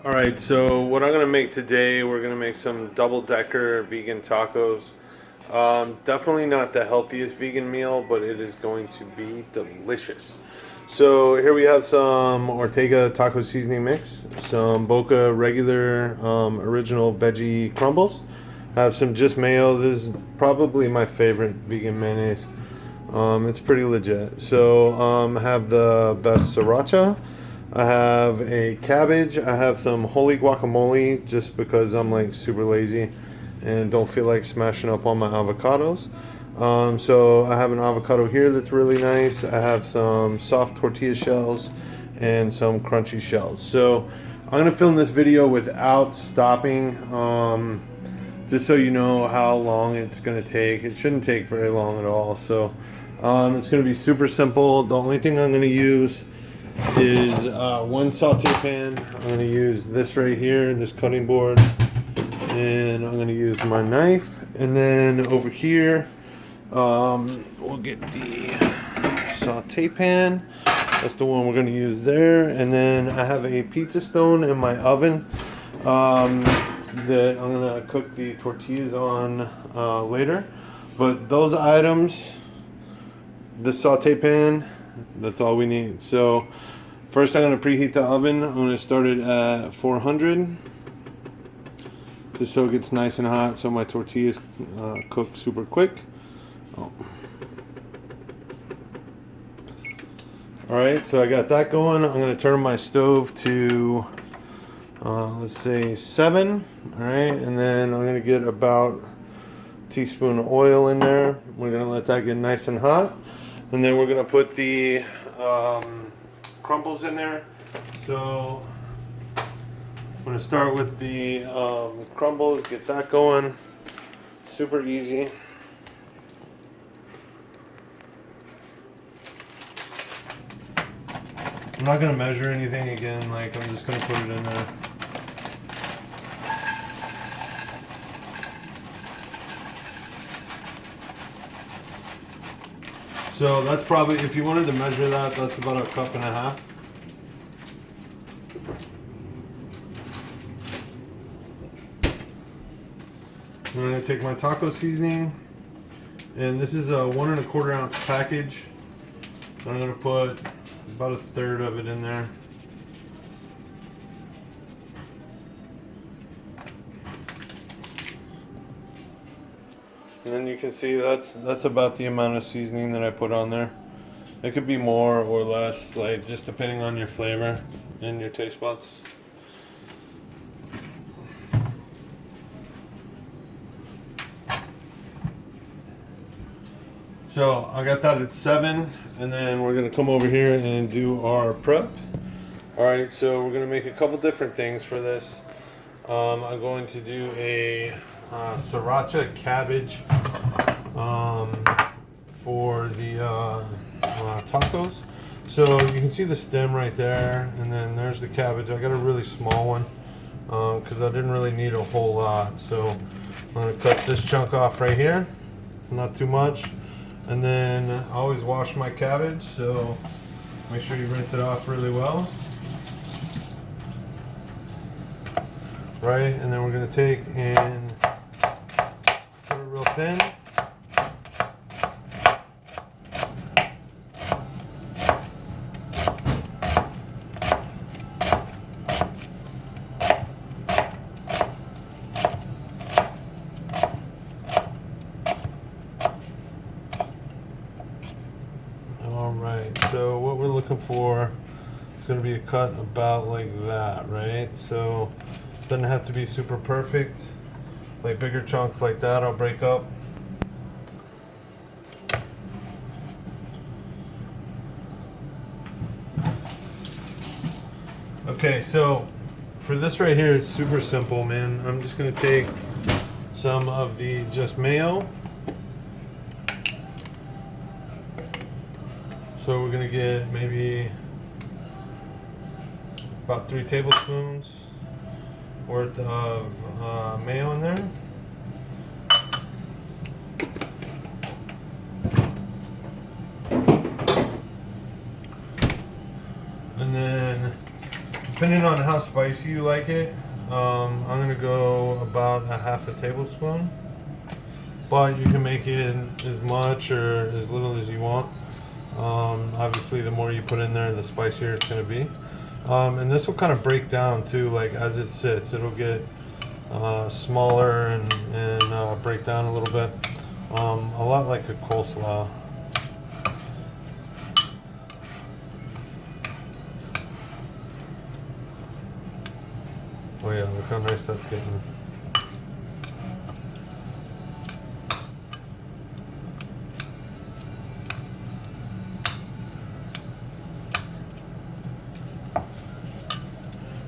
Alright, so what I'm going to make today, we're going to make some double-decker vegan tacos. Definitely not the healthiest vegan meal, but it is going to be delicious. So here we have some Ortega taco seasoning mix, some Boca regular original veggie crumbles. I have some just mayo. This is probably my favorite vegan mayonnaise. It's pretty legit. So I have the best sriracha. I have a cabbage. I have some holy guacamole just because I'm like super lazy and don't feel like smashing up on my avocados. So I have an avocado here that's really nice. I have some soft tortilla shells and some crunchy shells. So I'm gonna film this video without stopping, just so you know how long it's gonna take. It shouldn't take very long at all. So it's gonna be super simple. The only thing I'm gonna use is one saute pan. I'm going to use this right here, this cutting board, and I'm going to use my knife. And then over here, we'll get the saute pan. That's the one we're going to use there. And then I have a pizza stone in my oven that I'm going to cook the tortillas on later. But those items, the saute pan, that's all we need. So first I'm going to preheat the oven. I'm going to start it at 400 just so it gets nice and hot so my tortillas cook super quick. Alright, so I got that going. I'm going to turn my stove to let's say 7. Alright, and then I'm going to get about a teaspoon of oil in there. We're going to let that get nice and hot. And then we're going to put the crumbles in there. So I'm going to start with the crumbles, get that going. Super easy. I'm not going to measure anything again, like I'm just going to put it in there. So that's probably, if you wanted to measure that, that's about 1.5 cups. I'm going to take my taco seasoning, and this is a 1¼ ounce package. So I'm going to put about 1/3 of it in there. And then you can see that's about the amount of seasoning that I put on there. It could be more or less, like just depending on your flavor and your taste buds. So I got that at 7, and then we're gonna come over here and do our prep. Alright, so we're gonna make a couple different things for this. I'm going to do a sriracha cabbage for the tacos. So you can see the stem right there, and then there's the cabbage. I got a really small one because I didn't really need a whole lot. So I'm going to cut this chunk off right here, not too much. And then I always wash my cabbage, so make sure you rinse it off really well. Right, and then we're going to take and cut it real thin. Alright, so what we're looking for is going to be a cut about like that, right? So it doesn't have to be super perfect. Like bigger chunks like that I'll break up. Okay, so for this right here, it's super simple, man. I'm just going to take some of the just mayo. So we're going to get maybe about 3 tablespoons worth of mayo in there. And then depending on how spicy you like it, I'm gonna go about a half a tablespoon. But you can make it as much or as little as you want. Obviously, the more you put in there, the spicier it's gonna be. And this will kind of break down too, like as it sits. It'll get smaller and break down a little bit. A lot like a coleslaw. Oh yeah, look how nice that's getting.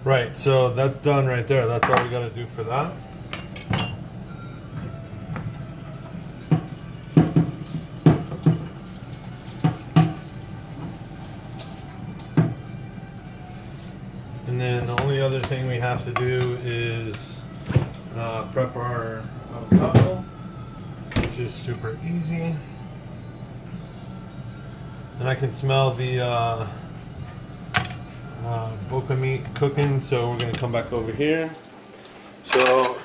Right, so that's done right there. That's all we got to do for that. And then the only other thing we have to do is prep our avocado, which is super easy. And I can smell the boca meat cooking, so we're going to come back over here. So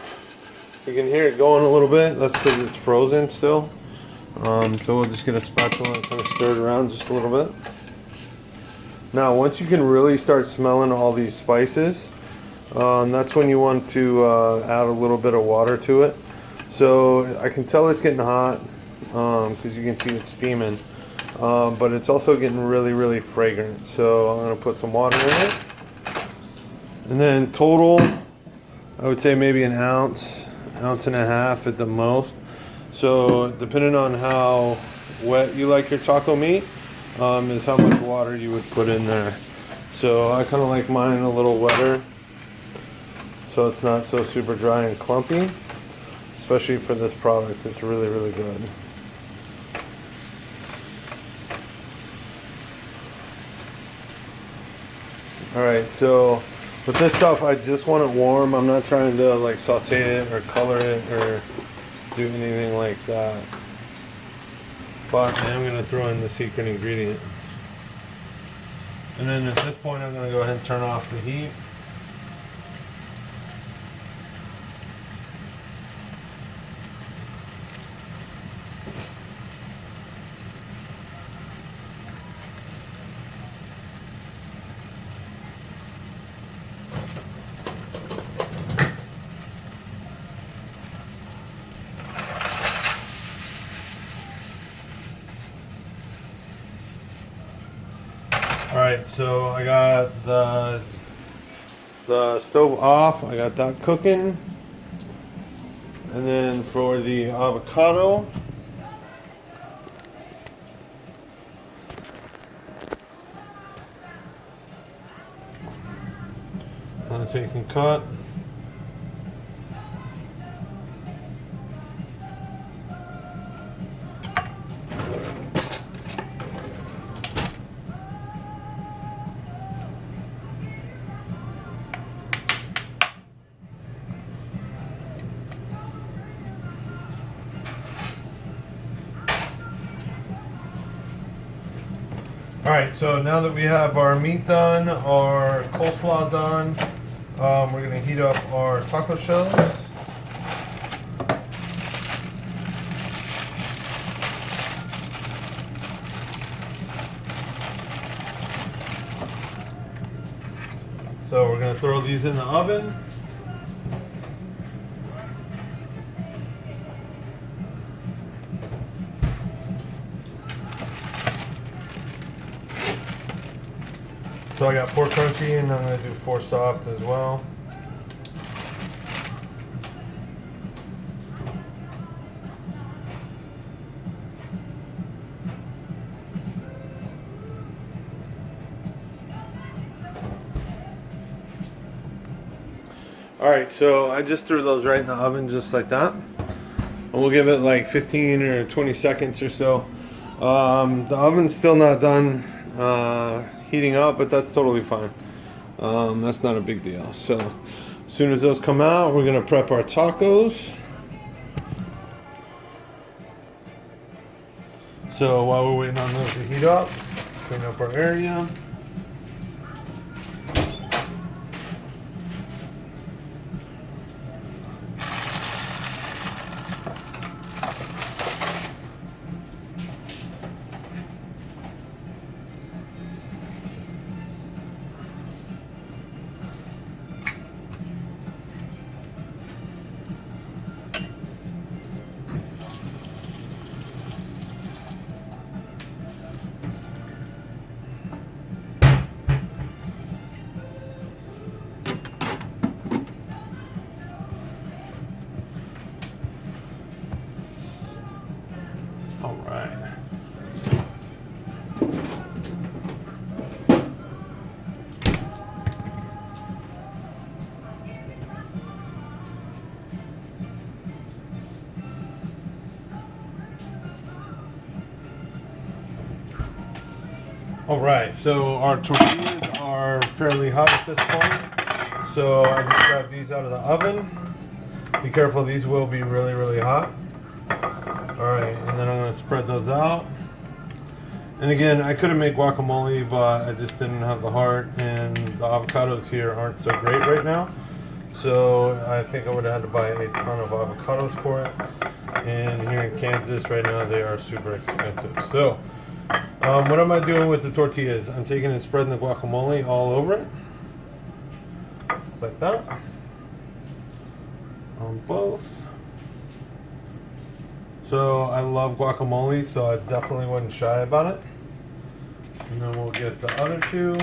you can hear it going a little bit. That's because it's frozen still. So we'll just get a spatula and kind of stir it around just a little bit. Now once you can really start smelling all these spices, that's when you want to add a little bit of water to it. So I can tell it's getting hot because you can see it's steaming. But it's also getting really, really fragrant. So I'm going to put some water in it. And then total, I would say maybe an ounce and a half at the most. So depending on how wet you like your taco meat, is how much water you would put in there. So I kind of like mine a little wetter, so it's not so super dry and clumpy. Especially for this product, it's really, really good. Alright, so with this stuff, I just want it warm. I'm not trying to like saute it or color it or do anything like that. But I am going to throw in the secret ingredient. And then at this point, I'm going to go ahead and turn off the heat. Alright, so I got the stove off, I got that cooking. And then for the avocado, I'm going to take and cut. Alright, so now that we have our meat done, our coleslaw done, we're going to heat up our taco shells. So we're going to throw these in the oven. So I got 4 crunchy and I'm going to do 4 soft as well. Alright, so I just threw those right in the oven just like that. And we'll give it like 15 or 20 seconds or so. The oven's still not done heating up, but that's totally fine. That's not a big deal. So as soon as those come out, we're gonna prep our tacos. So while we're waiting on those to heat up, clean up our area. Alright, so our tortillas are fairly hot at this point. So I just grabbed these out of the oven. Be careful, these will be really, really hot. Alright, and then I'm going to spread those out. And again, I could have made guacamole, but I just didn't have the heart, and the avocados here aren't so great right now. So I think I would have had to buy a ton of avocados for it. And here in Kansas right now, they are super expensive. So what am I doing with the tortillas? I'm taking and spreading the guacamole all over it. Just like that. On both. So I love guacamole, so I definitely wasn't shy about it. And then we'll get the other two.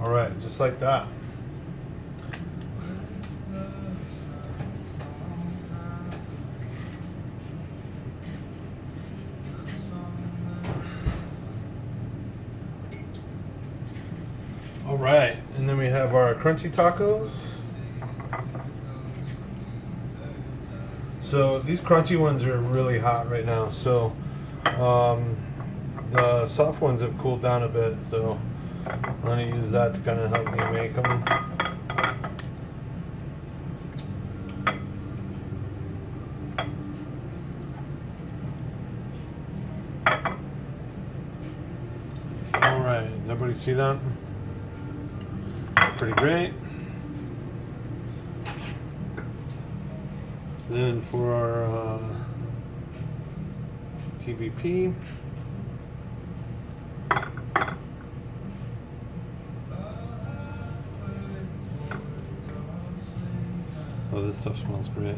All right, just like that. All right, and then we have our crunchy tacos. So these crunchy ones are really hot right now. So the soft ones have cooled down a bit. So I'm going to use that to kind of help me make them. Alright, does everybody see that? Pretty great. Then for our TBP. Oh, this stuff smells great.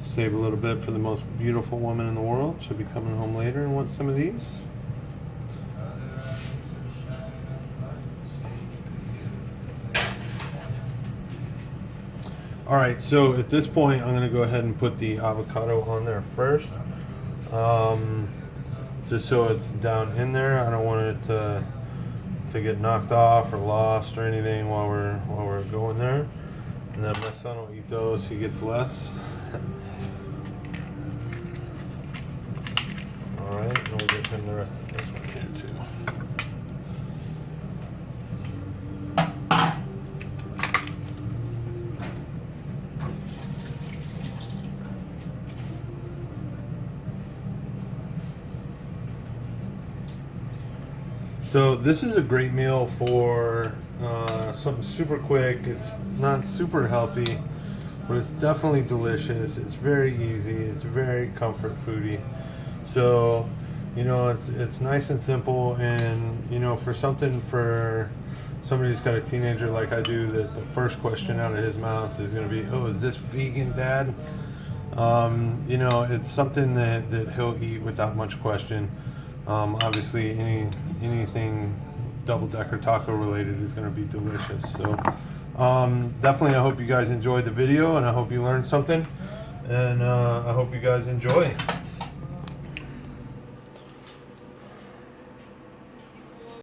Save a little bit for the most beautiful woman in the world. She'll be coming home later and want some of these. Alright, so at this point I'm going to go ahead and put the avocado on there first. Just so it's down in there. I don't want it to get knocked off or lost or anything while we're going there. And then my son will eat those, he gets less. Alright, and we'll get him the rest of this one here too. So this is a great meal for something super quick. It's not super healthy, but it's definitely delicious. It's very easy. It's very comfort foody. So, you know, it's nice and simple, and you know, for somebody who's got a teenager like I do, that the first question out of his mouth is going to be, "Oh, is this vegan, Dad?" You know, it's something that he'll eat without much question. Obviously, anything double-decker taco related is going to be delicious. So definitely, I hope you guys enjoyed the video, and I hope you learned something, and I hope you guys enjoy.